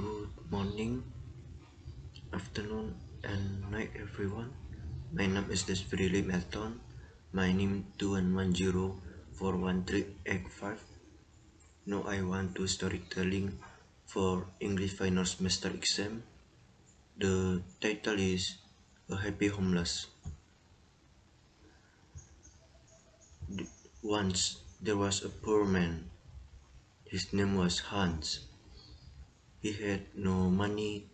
Good morning, afternoon, and night, everyone. My name is Desperately Melton. My name 2110413885. Now I want to storytelling for English final semester exam. The title is A Happy Homeless. Once there was a poor man. His name was Hans. He had no money,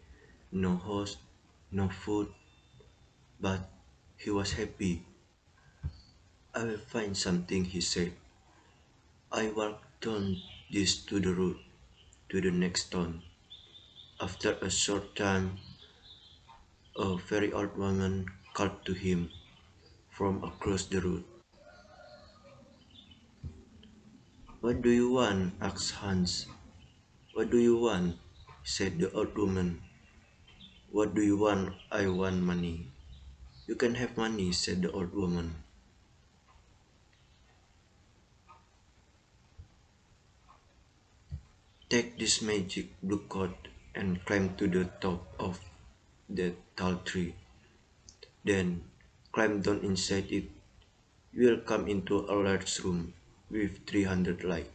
no house, no food, but he was happy. I will find something, he said. I walked down this to the road to the next town. After a short time, a very old woman called to him from across the road. What do you want? Asked Hans. What do you want? Said the old woman. What do you want? I want money. You can have money, said the old woman. Take this magic blue coat and climb to the top of that tall tree. Then climb down inside it. You will come into a large room with 300 lights.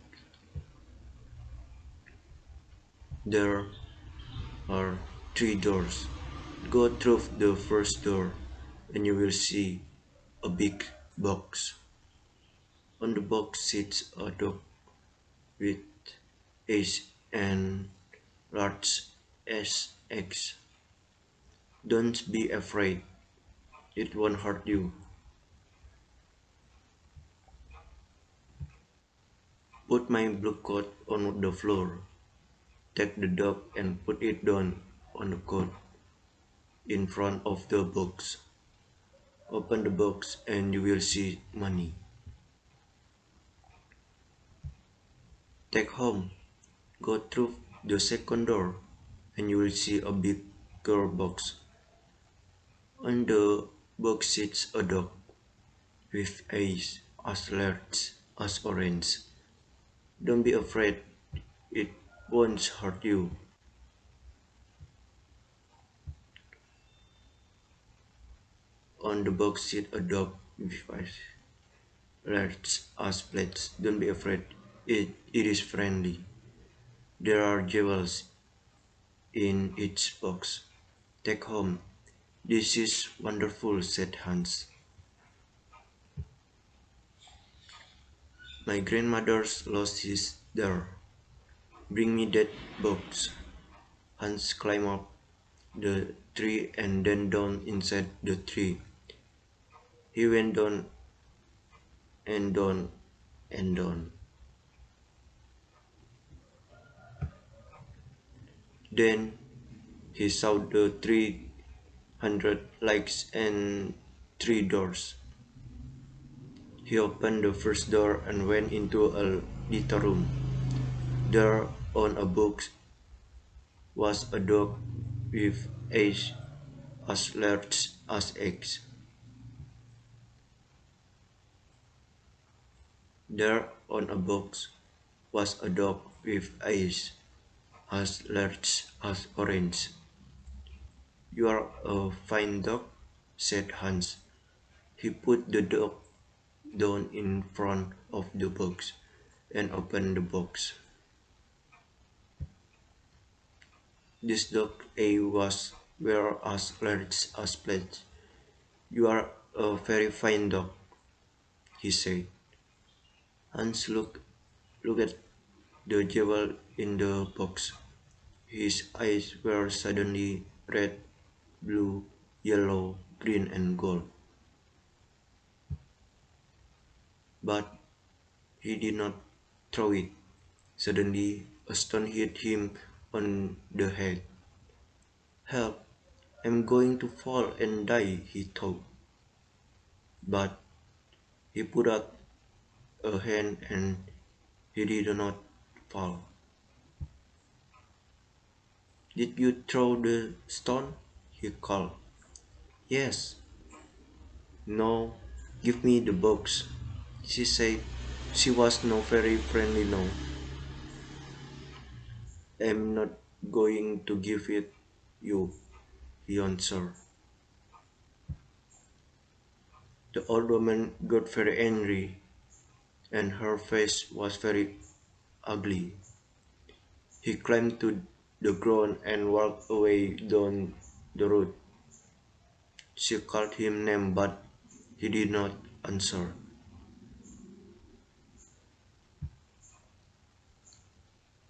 There are three doors. Go through the first door and you will see a big box. On the box sits a dog with eyes and large as eggs. Don't be afraid, it won't hurt you. Put my blue coat on the floor. Take the dog and put it down on the coat in front of the box. Open the box and you will see money. Take home. Go through the second door and you will see a bigger box. On the box sits a dog with eyes as large as orange. Don't be afraid, it won't hurt you. On the box sits a dog with eyes large as plates. Don't be afraid, it is friendly. There are jewels in each box. Take home. This is wonderful, said Hans. My grandmother's lost his there. Bring me that box. Hans climbed up the tree and then down inside the tree. He went down and down and down. Then he saw the 300 lights and three doors. He opened the first door and went into a little room. There on a box was a dog with eyes as large as eggs. There on a box was a dog with eyes as large as orange. You are a fine dog, said Hans. He put the dog down in front of the box and opened the box. This dog A was were as large as plates. You are a very fine dog, he said. Hans looked at the jewel in the box. His eyes were suddenly red, blue, yellow, green, and gold. But he did not throw it. Suddenly, a stone hit him on the head. Help! I'm going to fall and die, he thought. But he put out a hand and he did not fall. Did you throw the stone? He called. Yes. No, give me the box. She said she was not very friendly now. I'm not going to give it you, he answered. The old woman got very angry, and her face was very ugly. He climbed to the ground and walked away down the road. She called him name, but he did not answer.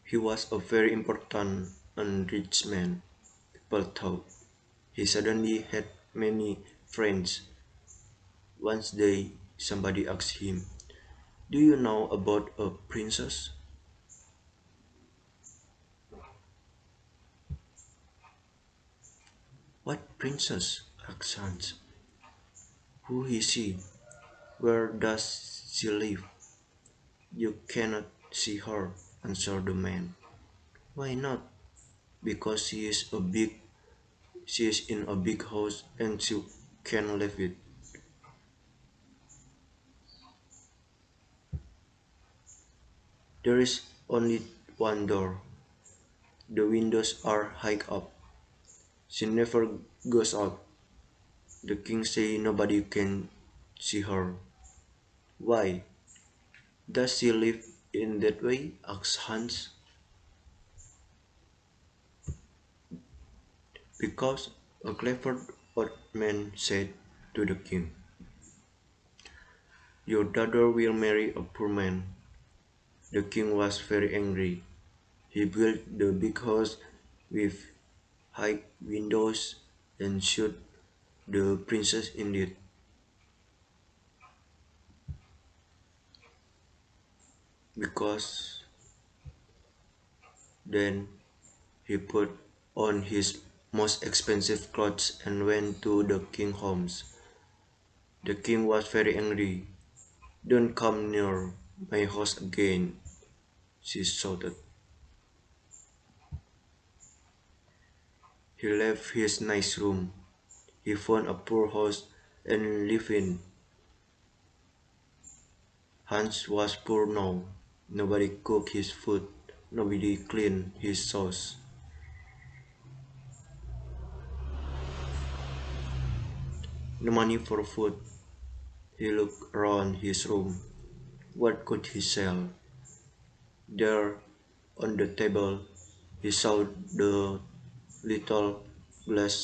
He was a very important and rich man, people thought. He suddenly had many friends. One day, somebody asked him, "Do you know about a princess?" "What princess?" asked Hans. "Who is she? Where does she live?" "You cannot see her," answered the man. "Why not?" "Because she is in a big house and she can leave it." "There is only one door. The windows are high up. She never goes out." The king said nobody can see her. "Why? Does she live in that way?" asked Hans. "Because," a clever old man said to the king, "your daughter will marry a poor man." The king was very angry. He built the big house with high windows and shot the princess in it. Because then he put on his most expensive clothes and went to the king's homes. The king was very angry. "Don't come near my house again," she shouted. He left his nice room. He found a poor house and lived in. Hans was poor now. Nobody cooked his food. Nobody cleaned his house. No money for food. He looked around his room. What could he sell? There, on the table, he saw the little glass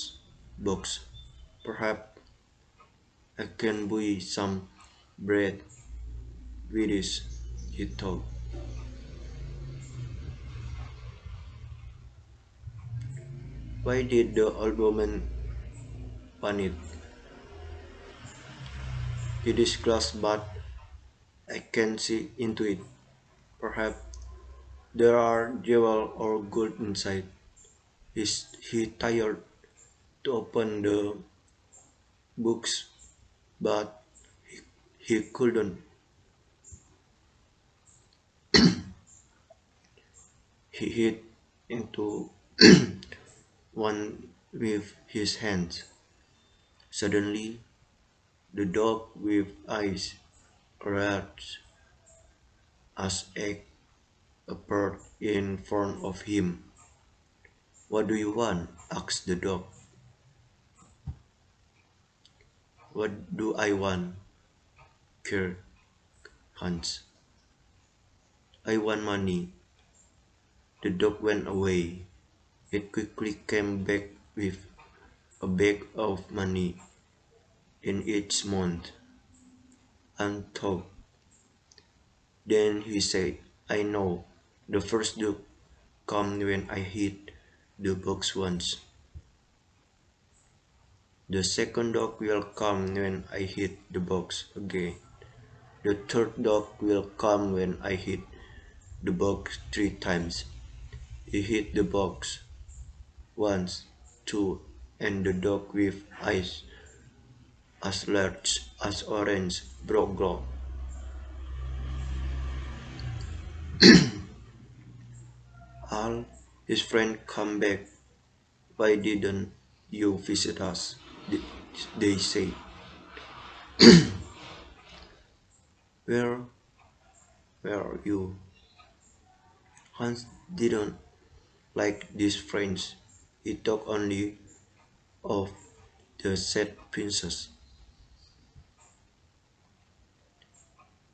box. "Perhaps I can buy some bread with this," he thought. Why did the old woman panic? "It is glass, but I can see into it. Perhaps there are jewels or gold inside." He tried to open the books, but he couldn't. He hit into one with his hands. Suddenly, the dog with eyes red as egg appeared in front of him. "What do you want?" asked the dog. "What do I want?" queried Hans. "I want money." The dog went away. It quickly came back with a bag of money in its mouth and thought. Then he said, "I know. The first dog comes when I hit the box once. The second dog will come when I hit the box again. The third dog will come when I hit the box 3 times." He hit the box once, two, and the dog with eyes as large as orange broke ground. All his friends come back. "Why didn't you visit us?" they say. Where were you?" Hans didn't like these friends. He talked only of the sad princess.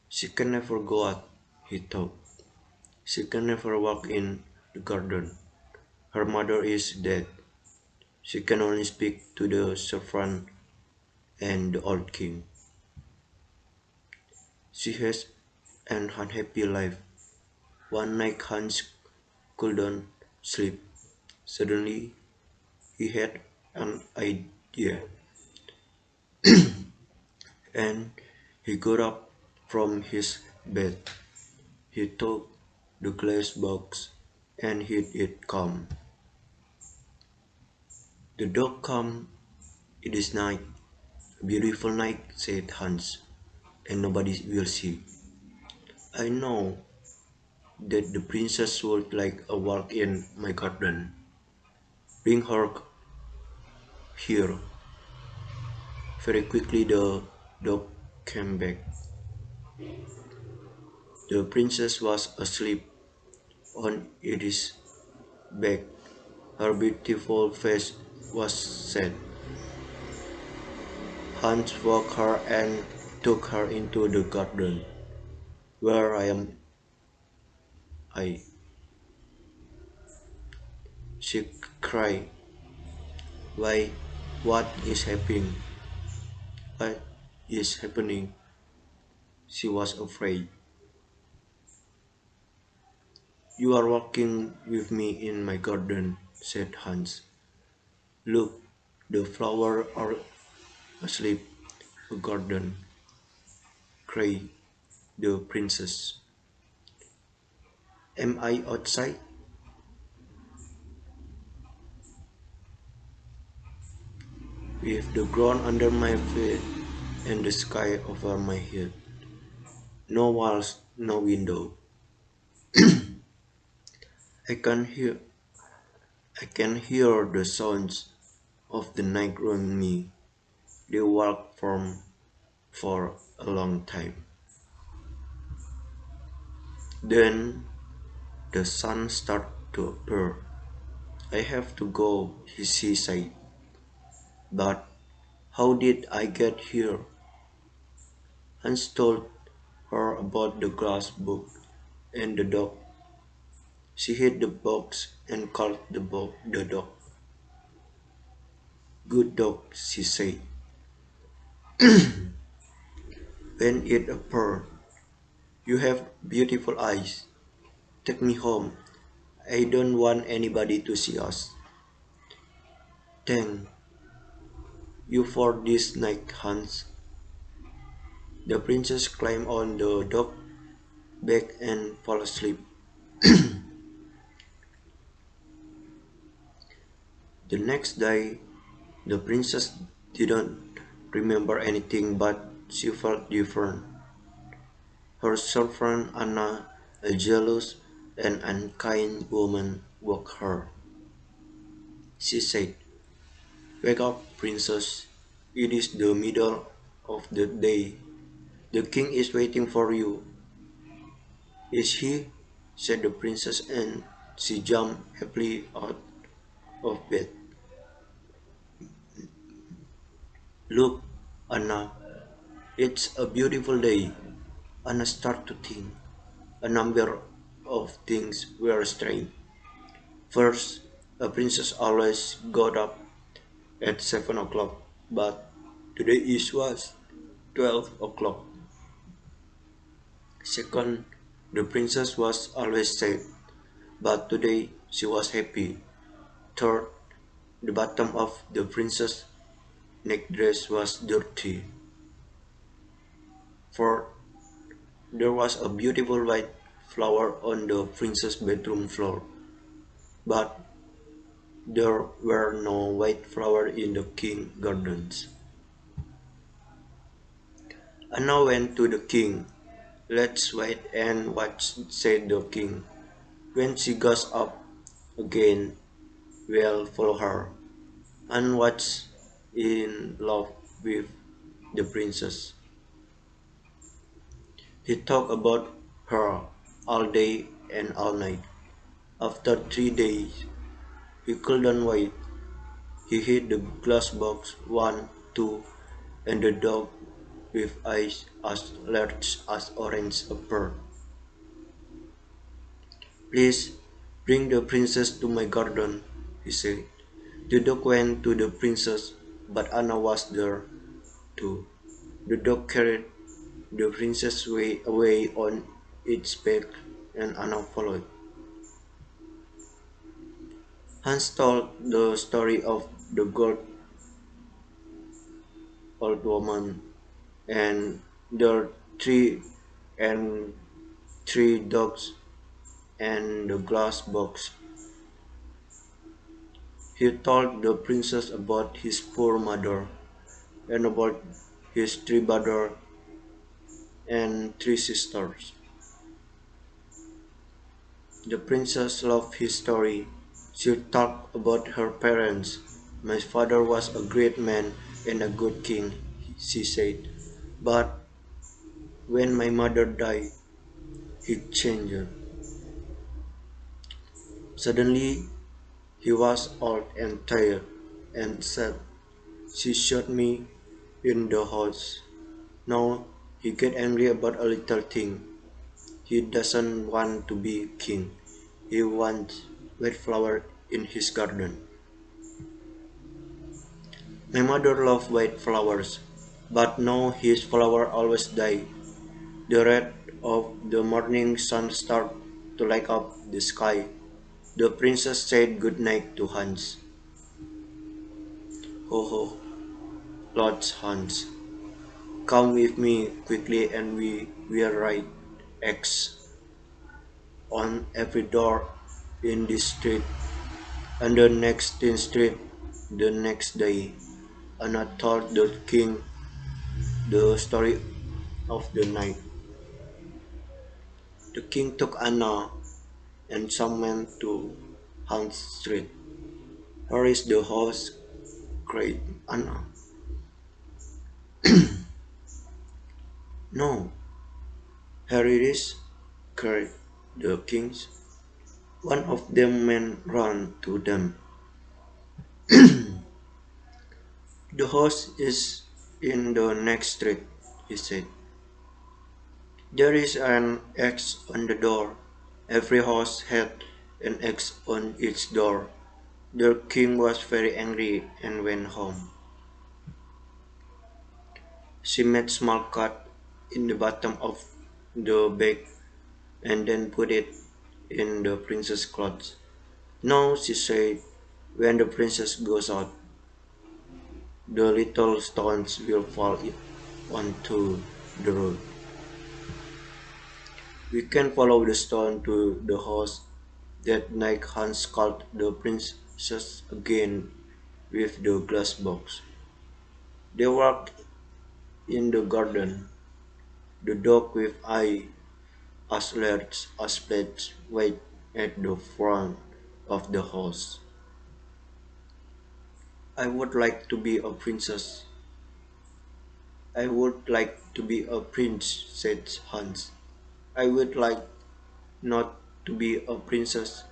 She can never go out, he thought. She can never walk in the garden. Her mother is dead. She can only speak to the servant and the old king. She has an unhappy life. One night Hans couldn't sleep. Suddenly he had an idea, and he got up from his bed. He took the glass box and hid it calm. The dog come. It is night, a beautiful night, said Hans, and nobody will see. I know that the princess would like a walk in my garden. Bring her here. Very quickly the dog came back. The princess was asleep on its back. Her beautiful face was sad. Hans woke her and took her into the garden. Where I am I? She cried. Why? What is happening? What is happening? She was afraid. You are walking with me in my garden, said Hans. Look, the flowers are asleep. A garden, cried the princess. Am I outside? With the ground under my feet and the sky over my head. No walls, no window. I can hear I can hear the sounds of the night around me. They walk for a long time. Then the sun started to appear. I have to go, she said. But how did I get here? Hans told her about the glass book and the dog. She hid the box and called the dog. Good dog, she said. When it appeared, you have beautiful eyes. Take me home. I don't want anybody to see us. Thank you for this night, Hans. The princess climbed on the dog's back and fell asleep. The next day, the princess didn't remember anything, but she felt different. Her servant Anna, a jealous and unkind woman, woke her. She said, Wake up, princess. It is the middle of the day. The king is waiting for you. Is he? Said the princess, and she jumped happily out of bed. Look, Anna, it's a beautiful day. Anna started to think. A number of things were strange. First, a princess always got up at 7 o'clock, but today it was 12 o'clock. Second, the princess was always sad, but today she was happy. Third, the bottom of the princess' neckdress was dirty. Fourth, there was a beautiful white flower on the princess' bedroom floor, but there were no white flowers in the king's gardens. Anna went to the king. Let's wait and watch, said the king. When she goes up again, we'll follow her. Anne was in love with the princess. He talked about her all day and all night. After 3 days, He couldn't wait. He hit the glass box one, two, and the dog, with eyes as large as orange appeared. Please bring the princess to my garden, he said. The dog went to the princess, but Anna was there too. The dog carried the princess away on its back, and Anna followed. Hans told the story of the good old woman and the tree and three dogs and the glass box. He told the princess about his poor mother and about his three brothers and three sisters. The princess loved his story. She talked about her parents. My father was a great man and a good king, she said. But when my mother died, he changed. Suddenly, he was old and tired and sad. She shot me in the house. Now he get angry about a little thing. He doesn't want to be king. He wants white flower in his garden. My mother loved white flowers, but now his flower always die. The red of the morning sun start to light up the sky. The princess said good night to Hans. Ho ho, Lord Hans, come with me quickly and we will write X on every door in this street and the next in street the next day. Anna told the king the story of the night. The king took Anna and some went to Hans Street. Here is the house, cried Anna. No, here it is, cried the kings. One of them men ran to them. The house is in the next street, he said. There is an X on the door. Every house had an X on its door. The king was very angry and went home. She made small cut in the bottom of the bag and then put it in the princess' clothes. Now, she said, when the princess goes out, the little stones will fall onto the road. We can follow the stone to the house. That night Hans called the princess again with the glass box. They walked in the garden. The dog with eye as large as plates waited at the front of the house. I would like to be a princess. I would like to be a prince, said Hans. I would like not to be a princess,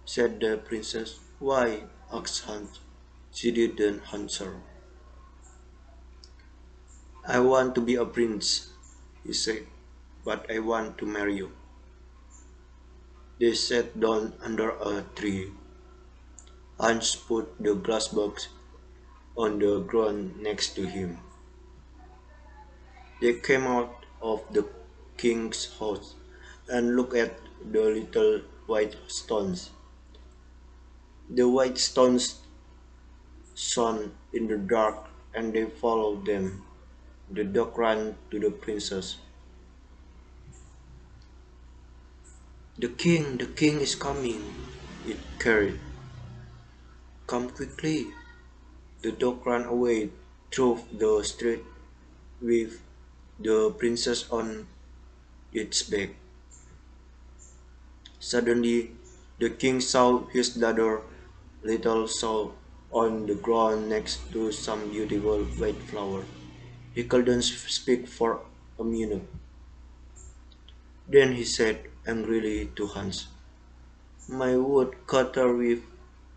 said the princess. Why? Asked Hans. She didn't answer. I want to be a prince, he said, but I want to marry you. They sat down under a tree. Hans put the glass box on the ground next to him. They came out of the king's house and looked at the little white stones. The white stones shone in the dark and they followed them. The dog ran to the princess. The king is coming, it cried. Come quickly. The dog ran away through the street with the princess on its back. Suddenly, the king saw his daughter, little Saul, on the ground next to some beautiful white flower. He couldn't speak for a minute. Then he said angrily to Hans, my woodcutter with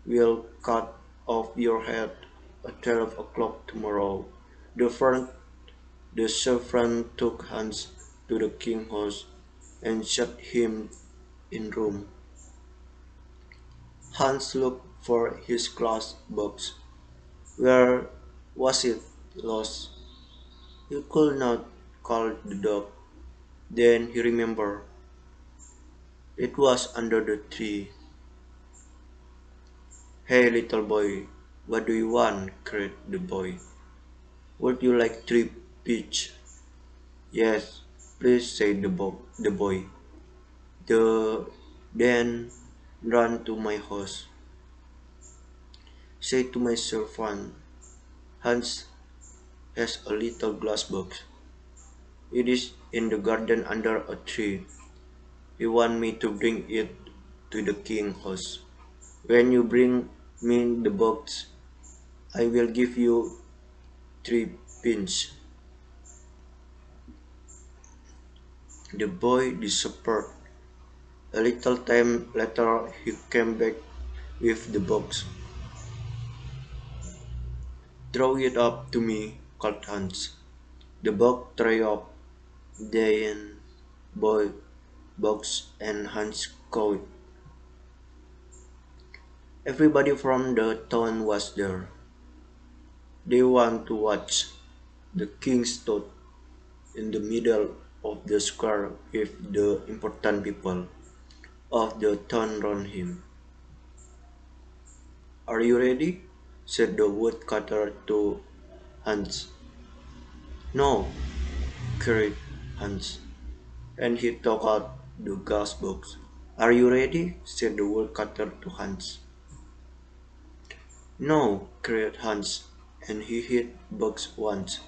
We'll cut off your head at 12 o'clock tomorrow. The front The servant took Hans to the king's house and shut him in room. Hans looked for his glass box. Where was it lost? He could not call the dog. Then he remembered. It was under the tree. Hey, little boy, what do you want? Cried the boy. Would you like three peach? Yes, please, said the boy. Then run to my house. Say to my servant, Hans has a little glass box. It is in the garden under a tree. He wants me to bring it to the king's house. When you bring me the box, I will give you three pins. The boy disappeared. A little time later, he came back with the box. Throw it up to me, called Hans. The box threw up. Then boy box and Hans caught. Everybody from the town was there. They want to watch. The king stood in the middle of the square with the important people of the town round him. Are you ready? Said the woodcutter to Hans. No, cried Hans, and he took out the gas box. Are you ready? Said the woodcutter to Hans. No, cried Hans, and he hit box once.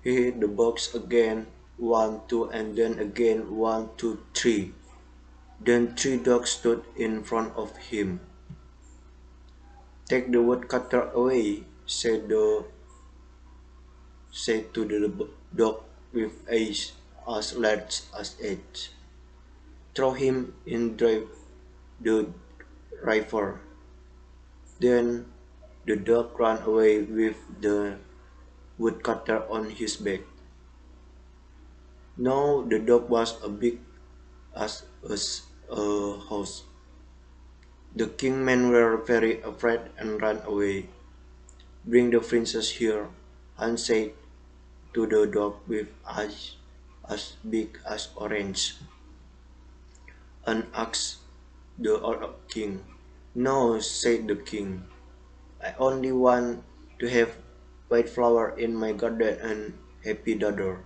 He hit the box again, one, two, and then again, one, two, three. Then three dogs stood in front of him. Take the woodcutter away, said to the dog with eyes as large as eggs. Throw him in the river. Then the dog ran away with the woodcutter on his back. Now the dog was as big as a house. The kingmen were very afraid and ran away. Bring the princess here, Hans said to the dog with eyes as big as orange, and asked the old king. No, said the king. I only want to have white flower in my garden and happy daughter.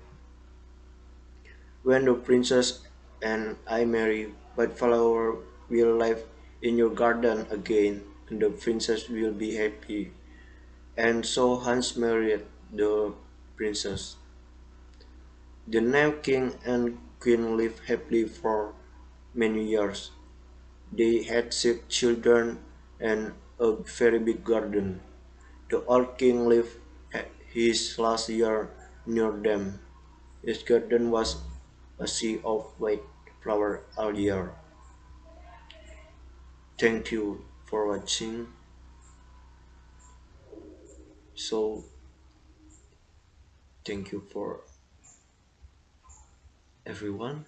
When the princess and I marry, white flower will live in your garden again, and the princess will be happy. And so Hans married the princess. The new king and queen lived happily for many years. They had 6 children and a very big garden. The old king lived his last year near them. His garden was a sea of white flowers all year. Thank you for watching. So, thank you for everyone.